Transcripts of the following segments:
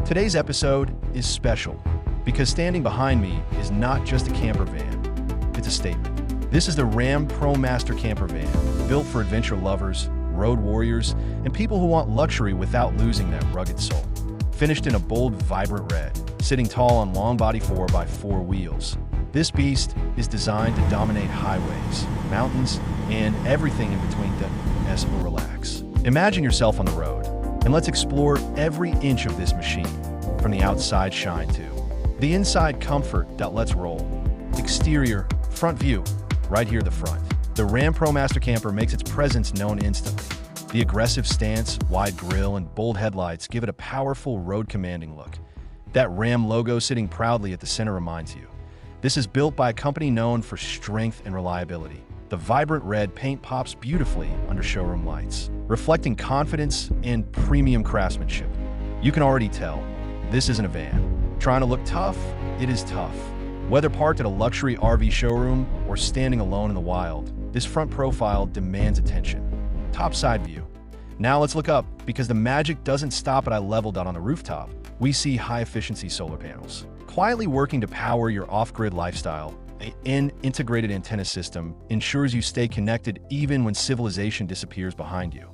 Today's episode is special because standing behind me is not just a camper van, it's a statement. This is the RAM Promaster Camper van, built for adventure lovers, road warriors, and people who want luxury without losing that rugged soul. Finished in a bold, vibrant red, sitting tall on long-body 4x4 wheels, this beast is designed to dominate highways, mountains, and everything in between them as will relax. Imagine yourself on the road, and let's explore every inch of this machine, from the outside shine to the inside comfort that lets roll. Exterior, front view, right here at the front. The RAM Promaster Camper makes its presence known instantly. The aggressive stance, wide grille, and bold headlights give it a powerful road-commanding look. That RAM logo sitting proudly at the center reminds you. This is built by a company known for strength and reliability. The vibrant red paint pops beautifully under showroom lights, reflecting confidence and premium craftsmanship. You can already tell, this isn't a van. Trying to look tough? It is tough. Whether parked at a luxury RV showroom or standing alone in the wild, this front profile demands attention. Top side view. Now let's look up, because the magic doesn't stop at eye level down on the rooftop. We see high-efficiency solar panels, quietly working to power your off-grid lifestyle. An integrated antenna system ensures you stay connected even when civilization disappears behind you.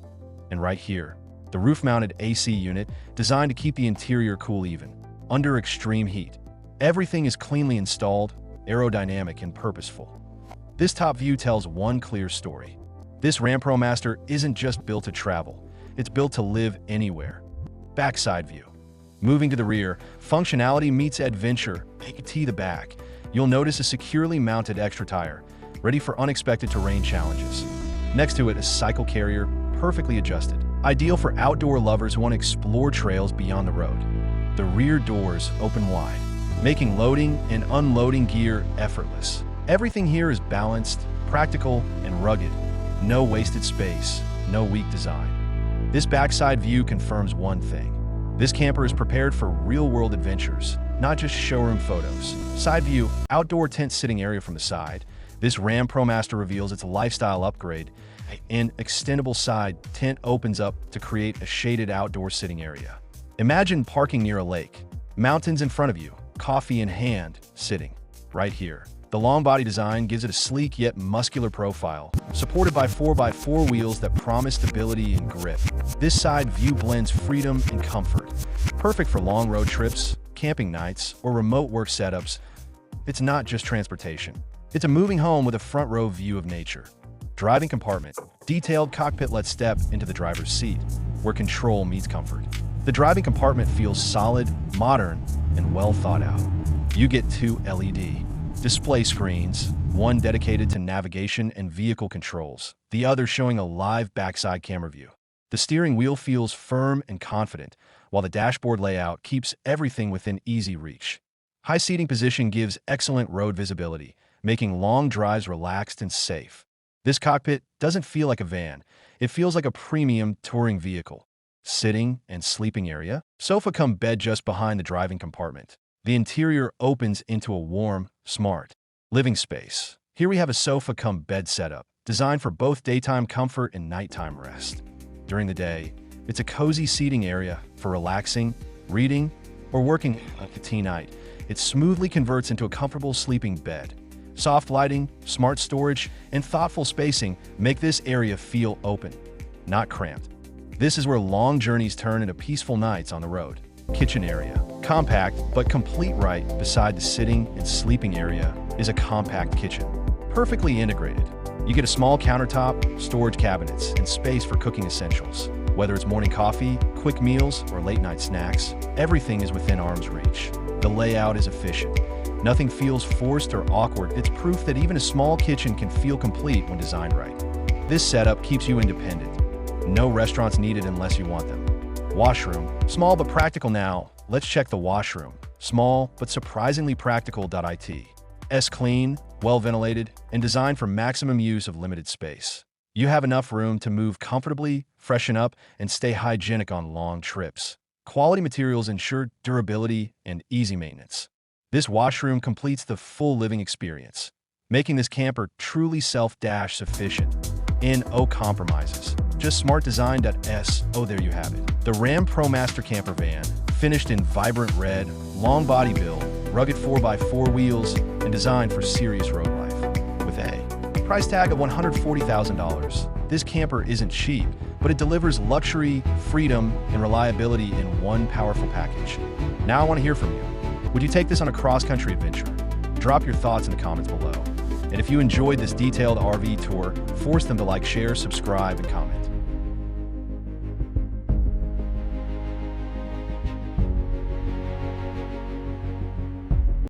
And right here, the roof-mounted AC unit designed to keep the interior cool even under extreme heat. Everything is cleanly installed, aerodynamic, and purposeful. This top view tells one clear story. This RAM Promaster isn't just built to travel, it's built to live anywhere. Backside view. Moving to the rear, functionality meets adventure. To the back, you'll notice a securely mounted extra tire, ready for unexpected terrain challenges. Next to it, a cycle carrier, perfectly adjusted. Ideal for outdoor lovers who want to explore trails beyond the road. The rear doors open wide, making loading and unloading gear effortless. Everything here is balanced, practical, and rugged. No wasted space, no weak design. This backside view confirms one thing. This camper is prepared for real-world adventures, not just showroom photos. Side view, outdoor tent sitting area from the side. This RAM Promaster reveals its lifestyle upgrade. An extendable side tent opens up to create a shaded outdoor sitting area. Imagine parking near a lake, mountains in front of you, coffee in hand, sitting right here. The long body design gives it a sleek yet muscular profile, supported by 4x4 wheels that promise stability and grip. This side view blends freedom and comfort. Perfect for long road trips, camping nights, or remote work setups. It's not just transportation. It's a moving home with a front row view of nature. Driving compartment. Detailed cockpit lets step into the driver's seat, where control meets comfort. The driving compartment feels solid, modern, and well thought out. You get two LED display screens, one dedicated to navigation and vehicle controls, the other showing a live backside camera view. The steering wheel feels firm and confident, while the dashboard layout keeps everything within easy reach. High seating position gives excellent road visibility, making long drives relaxed and safe. This cockpit doesn't feel like a van, it feels like a premium touring vehicle. Sitting and sleeping area, sofa-cum-bed just behind the driving compartment. The interior opens into a warm, smart living space. Here we have a sofa-cum-bed setup, designed for both daytime comfort and nighttime rest. During the day, it's a cozy seating area for relaxing, reading, or working at the tea night. It smoothly converts into a comfortable sleeping bed. Soft lighting, smart storage, and thoughtful spacing make this area feel open, not cramped. This is where long journeys turn into peaceful nights on the road. Kitchen area. Compact, but complete. Right beside the sitting and sleeping area is a compact kitchen. Perfectly integrated. You get a small countertop, storage cabinets, and space for cooking essentials. Whether it's morning coffee, quick meals, or late-night snacks, everything is within arm's reach. The layout is efficient. Nothing feels forced or awkward. It's proof that even a small kitchen can feel complete when designed right. This setup keeps you independent. No restaurants needed unless you want them. Washroom. Small but practical. Now, let's check the washroom. Small but surprisingly practical. It's clean, well ventilated, and designed for maximum use of limited space. You have enough room to move comfortably, freshen up, and stay hygienic on long trips. Quality materials ensure durability and easy maintenance. This washroom completes the full living experience, making this camper truly self-sufficient. No compromises. just smart-design.s. Oh, there you have it. The RAM Promaster Camper Van, finished in vibrant red, long body build, rugged 4x4 wheels, and designed for serious road life. With a price tag of $140,000, this camper isn't cheap, but it delivers luxury, freedom, and reliability in one powerful package. Now I want to hear from you. Would you take this on a cross-country adventure? Drop your thoughts in the comments below. And if you enjoyed this detailed RV tour, force them to like, share, subscribe, and comment.